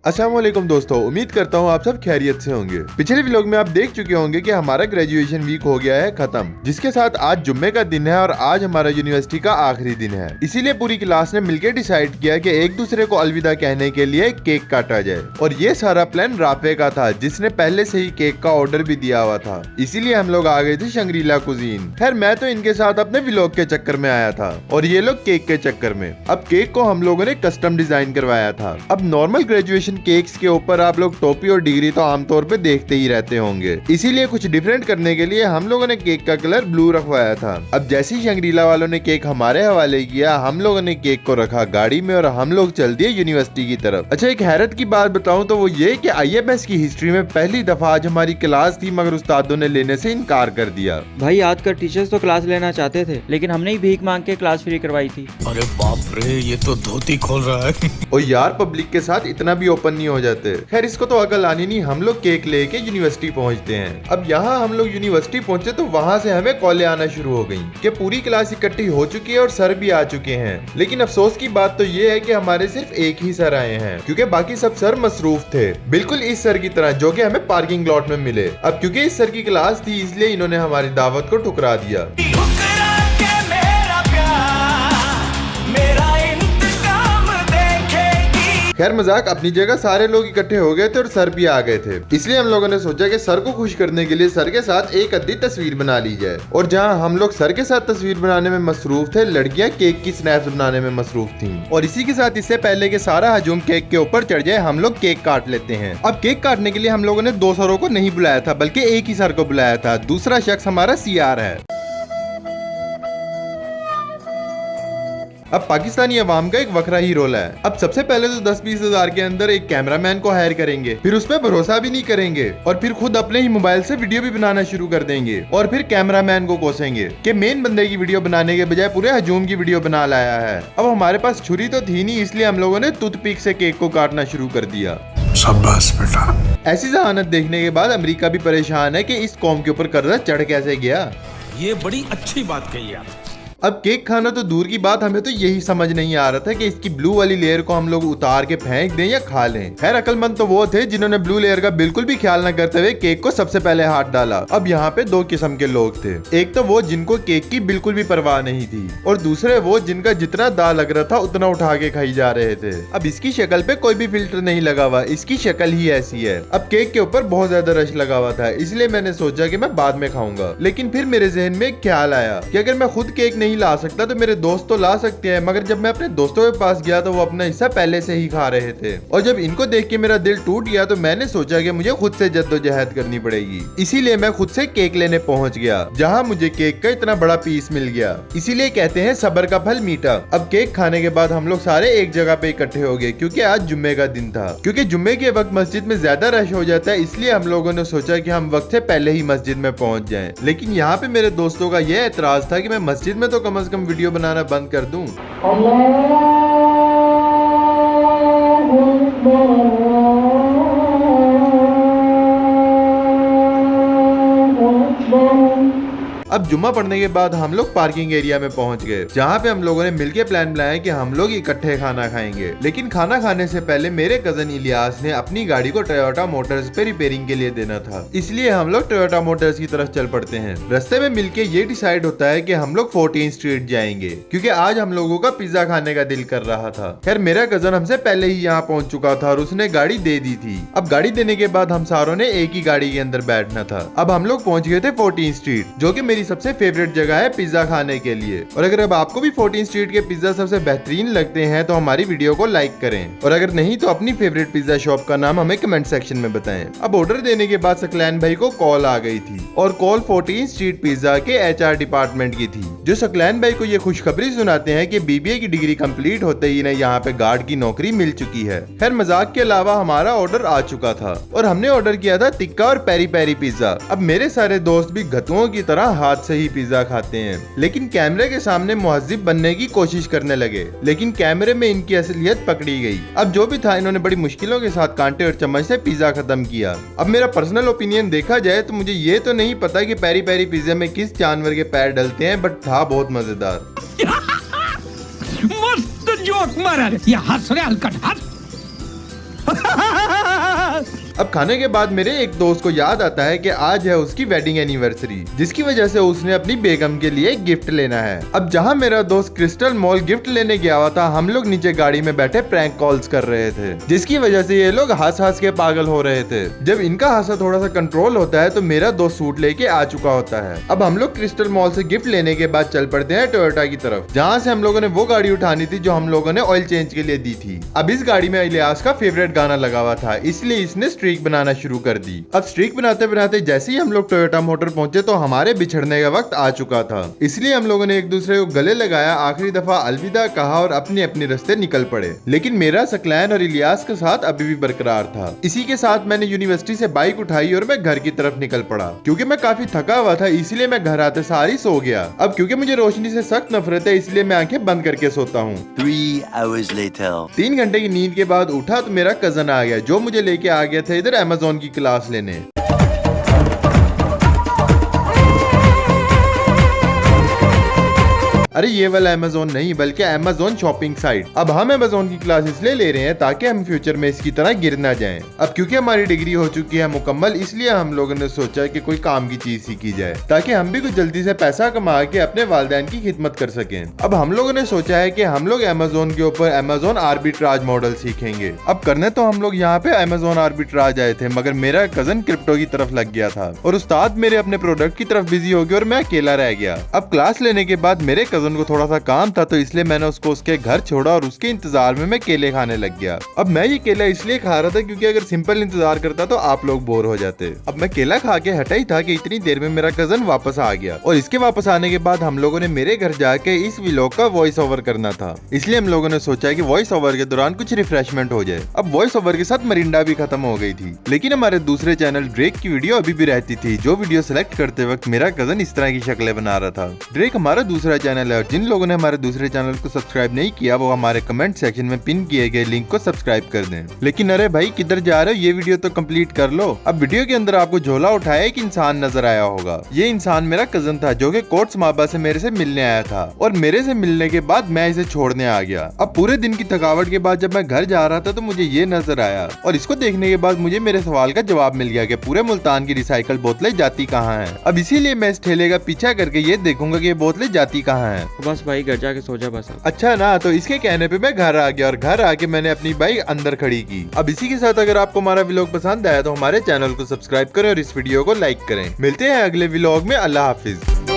अस्सलाम वालेकुम दोस्तों, उम्मीद करता हूँ आप सब खैरियत से होंगे। पिछले व्लॉग में आप देख चुके होंगे कि हमारा ग्रेजुएशन वीक हो गया है खत्म, जिसके साथ आज जुम्मे का दिन है और आज हमारा यूनिवर्सिटी का आखिरी दिन है। इसीलिए पूरी क्लास ने मिलकर डिसाइड किया कि एक दूसरे को अलविदा कहने के लिए केक काटा जाए। और ये सारा प्लान राफे का था, जिसने पहले से ही केक का ऑर्डर भी दिया हुआ था। इसीलिए हम लोग आ गए थे शंग्रीला कुजीन। खैर मैं तो इनके साथ अपने व्लॉग के चक्कर में आया था और ये लोग केक के चक्कर में। अब केक को हम लोगों ने कस्टम डिजाइन करवाया था। अब नॉर्मल ग्रेजुएशन केक्स के ऊपर आप लोग टोपी और डिग्री तो आमतौर पे देखते ही रहते होंगे, इसीलिए कुछ डिफरेंट करने के लिए हम लोगों ने केक का कलर ब्लू रखवाया था। अब जैसे ही शंग्रीला वालों ने केक हमारे हवाले किया, हम लोगों ने केक को रखा गाड़ी में और हम लोग चल दिए यूनिवर्सिटी की तरफ। अच्छा, एक हैरत की बात बताऊं तो वो ये कि IMS की हिस्ट्री में पहली दफा आज हमारी क्लास थी, मगर उस्तादों ने लेने से इनकार कर दिया। भाई आज का टीचर्स तो क्लास लेना चाहते थे, लेकिन हमने ही भीख मांग के क्लास फ्री करवाई थी। अरे बाप रे, ये तो धोती खोल रहा है। और यार पब्लिक के साथ इतना भी ओपन नहीं हो जाते। खैर इसको तो अकल आनी नहीं, हम लोग केक लेके यूनिवर्सिटी पहुंचते हैं। अब यहाँ हम लोग यूनिवर्सिटी पहुंचे तो वहाँ से हमें कॉलें आना शुरू हो गई कि पूरी क्लास इकट्ठी हो चुकी है और सर भी आ चुके हैं। लेकिन अफसोस की बात तो ये है कि हमारे सिर्फ एक ही सर आए हैं, क्योंकि बाकी सब सर मसरूफ थे, बिल्कुल इस सर की तरह जो कि हमें पार्किंग लॉट में मिले। अब क्योंकि इस सर की क्लास थी, इसलिए इन्होंने हमारी दावत को ठुकरा दिया। खैर मजाक अपनी जगह, सारे लोग इकट्ठे हो गए थे और सर भी आ गए थे। इसलिए हम लोगों ने सोचा कि सर को खुश करने के लिए सर के साथ एक अद्दी तस्वीर बना ली जाए। और जहां हम लोग सर के साथ तस्वीर बनाने में मसरूफ थे, लड़कियां केक की स्नैप्स बनाने में मसरूफ थीं। और इसी के साथ इससे पहले कि सारा हजूम केक के ऊपर चढ़ जाए, हम लोग केक काट लेते हैं। अब केक काटने के लिए हम लोगों ने दो सरों को नहीं बुलाया था, बल्कि एक ही सर को बुलाया था। दूसरा शख्स हमारा CR है। अब पाकिस्तानी अवाम का एक वखरा ही रोल है। अब सबसे पहले तो 10-20 हजार के अंदर एक कैमरामैन को हायर करेंगे, फिर उस पर भरोसा भी नहीं करेंगे और फिर खुद अपने ही मोबाइल से वीडियो भी बनाना शुरू कर देंगे। और फिर कैमरामैन को कोसेंगे कि मेन बंदे की वीडियो बनाने के बजाय पूरे हजूम की वीडियो बना लाया है। अब हमारे पास छुरी तो थी नहीं, इसलिए हम लोगों ने टूथपिक से केक को काटना शुरू कर दिया। शाबाश बेटा। ऐसी जहानत देखने के बाद अमेरिका भी परेशान है कि इस कौम के ऊपर कर्जा चढ़ कैसे गया। ये बड़ी अच्छी बात कही आप। अब केक खाना तो दूर की बात, हमें तो यही समझ नहीं आ रहा था कि इसकी ब्लू वाली लेयर को हम लोग उतार के फेंक दें या खा लें। खैर अक्लमंद तो वो थे जिन्होंने ब्लू लेयर का बिल्कुल भी ख्याल न करते हुए केक को सबसे पहले हाथ डाला। अब यहाँ पे दो किस्म के लोग थे, एक तो वो जिनको केक की बिल्कुल भी परवाह नहीं थी और दूसरे वो जिनका जितना दाल लग रहा था उतना उठा के खाई जा रहे थे। अब इसकी शक्ल पे कोई भी फिल्टर नहीं लगा हुआ, इसकी शक्ल ही ऐसी है। अब केक के ऊपर बहुत ज्यादा रश लगा हुआ था, इसलिए मैंने सोचा कि मैं बाद में खाऊंगा। लेकिन फिर मेरे जहन में एक ख्याल आया कि अगर मैं खुद केक नहीं ला सकता तो मेरे दोस्त तो ला सकते हैं। मगर जब मैं अपने दोस्तों के पास गया तो वो अपना हिस्सा पहले से ही खा रहे थे और जब इनको देख के मेरा दिल टूट गया तो मैंने सोचा कि मुझे खुद से जद्दोजहद करनी पड़ेगी। इसीलिए मैं खुद से केक लेने पहुंच गया, जहां मुझे केक का इतना बड़ा पीस मिल गया। इसीलिए कहते हैं सब्र का फल मीठा। अब केक खाने के बाद हम लोग सारे एक जगह पे इकट्ठे हो गए, क्योंकि आज जुम्मे का दिन था। क्योंकि जुम्मे के वक्त मस्जिद में ज्यादा रश हो जाता है, इसलिए हम लोगों ने सोचा कि हम वक्त से पहले ही मस्जिद में पहुंच जाएं। लेकिन यहाँ पे मेरे दोस्तों का यह एतराज था कि मैं मस्जिद में तो कम से कम वीडियो बनाना बंद कर दूं। अब जुम्मा पढ़ने के बाद हम लोग पार्किंग एरिया में पहुंच गए, जहां पे हम लोगों ने मिलके प्लान बनाया कि हम लोग इकट्ठे खाना खाएंगे। लेकिन खाना खाने से पहले मेरे कजन इलियास ने अपनी गाड़ी को टोयोटा मोटर्स पे रिपेयरिंग के लिए देना था, इसलिए हम लोग टोयोटा मोटर्स की तरफ चल पड़ते हैं। रास्ते में मिलके ये डिसाइड होता है कि हम लोग 14 स्ट्रीट जाएंगे, क्योंकि आज हम लोगों का पिज्जा खाने का दिल कर रहा था। खैर मेरा कजन हमसे पहले ही यहाँ पहुँच चुका था और उसने गाड़ी दे दी थी। अब गाड़ी देने के बाद हम सारों ने एक ही गाड़ी के अंदर बैठना था। अब हम लोग पहुँच गए थे 14 स्ट्रीट, जो की मेरी सबसे फेवरेट जगह है पिज्जा खाने के लिए। और अगर अब आपको भी 14 स्ट्रीट के पिज्जा सबसे बेहतरीन लगते हैं तो हमारी वीडियो को लाइक करें, और अगर नहीं तो अपनी फेवरेट पिज्जा शॉप का नाम हमें कमेंट सेक्शन में बताएं। अब ऑर्डर देने के बाद सकलैन भाई को कॉल आ गई थी और कॉल 14 स्ट्रीट पिज्जा के HR डिपार्टमेंट की थी, जो सकलैन भाई को ये खुशखबरी सुनाते हैं कि BBA की डिग्री कंप्लीट होते ही ना यहाँ पे गार्ड की नौकरी मिल चुकी है। खैर मजाक के अलावा हमारा ऑर्डर आ चुका था और हमने ऑर्डर किया था टिक्का और पेरी पेरी पिज्जा। अब मेरे सारे दोस्त भी गधुओं की तरह हाथ से ही पिज्जा खाते हैं, लेकिन कैमरे के सामने मुहज्जिब बनने की कोशिश करने लगे, लेकिन कैमरे में इनकी असलियत पकड़ी गई। अब जो भी था, इन्होंने बड़ी मुश्किलों के साथ कांटे और चम्मच से पिज्जा खत्म किया। अब मेरा पर्सनल ओपिनियन देखा जाए तो मुझे ये तो नहीं पता कि पेरी पेरी पिज्जा में किस जानवर के पैर डलते हैं, बट था बहुत मजेदार। मस्त जोक मारा रे, ये हंस रहे हलकट हंस। अब खाने के बाद मेरे एक दोस्त को याद आता है कि आज है उसकी वेडिंग एनिवर्सरी, जिसकी वजह से उसने अपनी बेगम के लिए गिफ्ट लेना है। अब जहाँ मेरा दोस्त क्रिस्टल मॉल गिफ्ट लेने गया हुआ था, हम लोग नीचे गाड़ी में बैठे प्रैंक कॉल्स कर रहे थे, जिसकी वजह से ये लोग हंस हंस के पागल हो रहे थे। जब इनका हंसा थोड़ा सा कंट्रोल होता है तो मेरा दोस्त सूट लेके आ चुका होता है। अब हम लोग क्रिस्टल मॉल से गिफ्ट लेने के बाद चल पड़ते हैं टोयोटा की तरफ, जहाँ से हम लोगों ने वो गाड़ी उठानी थी जो हम लोगों ने ऑयल चेंज के लिए दी थी। अब इस गाड़ी में इलियास का फेवरेट गाना लगा हुआ था, इसलिए इसने स्ट्रीक बनाना शुरू कर दी। अब स्ट्रीक बनाते बनाते जैसे ही हम लोग टोयोटा मोटर पहुंचे तो हमारे बिछड़ने का वक्त आ चुका था, इसलिए हम लोगों ने एक दूसरे को गले लगाया, आखिरी दफा अलविदा कहा और अपने अपने रास्ते निकल पड़े। लेकिन मेरा सकलैन और इलियास का साथ अभी भी बरकरार था। इसी के साथ मैंने यूनिवर्सिटी से बाइक उठाई और मैं घर की तरफ निकल पड़ा। क्योंकि मैं काफी थका हुआ था इसलिए मैं घर आते सार ही सो गया। अब क्योंकि मुझे रोशनी से सख्त नफरत है इसलिए मैं आंखें बंद करके सोता हूँ। 3 hours later. 3 घंटे की नींद के बाद उठा तो मेरा कजन आ गया, जो मुझे लेके आ गया था इधर अमेज़न की क्लास लेने। अरे ये वाला अमेज़न नहीं बल्कि अमेज़न शॉपिंग साइट। अब हम अमेज़न की क्लास इसलिए ले रहे हैं ताकि हम फ्यूचर में इसकी तरह गिर ना जाएं। अब क्योंकि हमारी डिग्री हो चुकी है मुकम्मल, इसलिए हम लोगों ने सोचा कि कोई काम की चीज सीखी जाए ताकि हम भी कुछ जल्दी से पैसा कमा के अपने वालिदैन की खिदमत कर सकें। अब हम लोगों ने सोचा है कि हम लोग अमेज़न के ऊपर अमेज़न आर्बिट्राज मॉडल सीखेंगे। अब करने तो हम लोग यहाँ पे अमेज़न आर्बिट्राज आए थे, मगर मेरा कजन क्रिप्टो की तरफ लग गया था और उस्ताद मेरे अपने प्रोडक्ट की तरफ बिजी हो गया और मैं अकेला रह गया। अब क्लास लेने के बाद मेरे कजन को थोड़ा सा काम था तो इसलिए मैंने उसको उसके घर छोड़ा और उसके इंतजार में मैं केले खाने लग गया। अब मैं ये केला इसलिए खा रहा था क्योंकि अगर सिंपल इंतजार करता तो आप लोग बोर हो जाते। अब मैं केला खा के हटा ही था कि इतनी देर में मेरा कजन वापस आ गया और इसके वापस आने के बाद हम लोगों ने मेरे घर जाके इस व्लॉग का वॉइस ओवर करना था, इसलिए हम लोगों ने सोचा कि वॉइस ओवर के दौरान कुछ रिफ्रेशमेंट हो जाए। अब वॉइस ओवर के साथ मरिंडा भी खत्म हो गई थी, लेकिन हमारे दूसरे चैनल ड्रेक की वीडियो अभी भी रहती थी, जो वीडियो सेलेक्ट करते वक्त मेरा कजन इस तरह की शक्लें बना रहा था। ड्रेक हमारा दूसरा चैनल है और जिन लोगों ने हमारे दूसरे चैनल को सब्सक्राइब नहीं किया वो हमारे कमेंट सेक्शन में पिन किए गए लिंक को सब्सक्राइब कर दें। लेकिन अरे भाई किधर जा रहे हो, ये वीडियो तो कंप्लीट कर लो। अब वीडियो के अंदर आपको झोला उठाया एक इंसान नजर आया होगा। ये इंसान मेरा कजन था जो कि कोर्ट्स माबा से मेरे से मिलने आया था और मेरे से मिलने के बाद मैं इसे छोड़ने आ गया। अब पूरे दिन की थकावट के बाद जब मैं घर जा रहा था तो मुझे ये नजर आया और इसको देखने के बाद मुझे मेरे सवाल का जवाब मिल गया कि पूरे मुल्तान की रिसाइकल बोतलें जाती कहाँ हैं। अब इसीलिए मैं इस ठेले का पीछा करके ये देखूंगा कि ये बोतलें जाती कहाँ हैं। बस भाई घर जाके सो जा बस। अच्छा ना, तो इसके कहने पे मैं घर आ गया और घर आके मैंने अपनी बाइक अंदर खड़ी की। अब इसी के साथ अगर आपको हमारा व्लॉग पसंद आया तो हमारे चैनल को सब्सक्राइब करें और इस वीडियो को लाइक करें। मिलते हैं अगले व्लॉग में। अल्लाह हाफिज।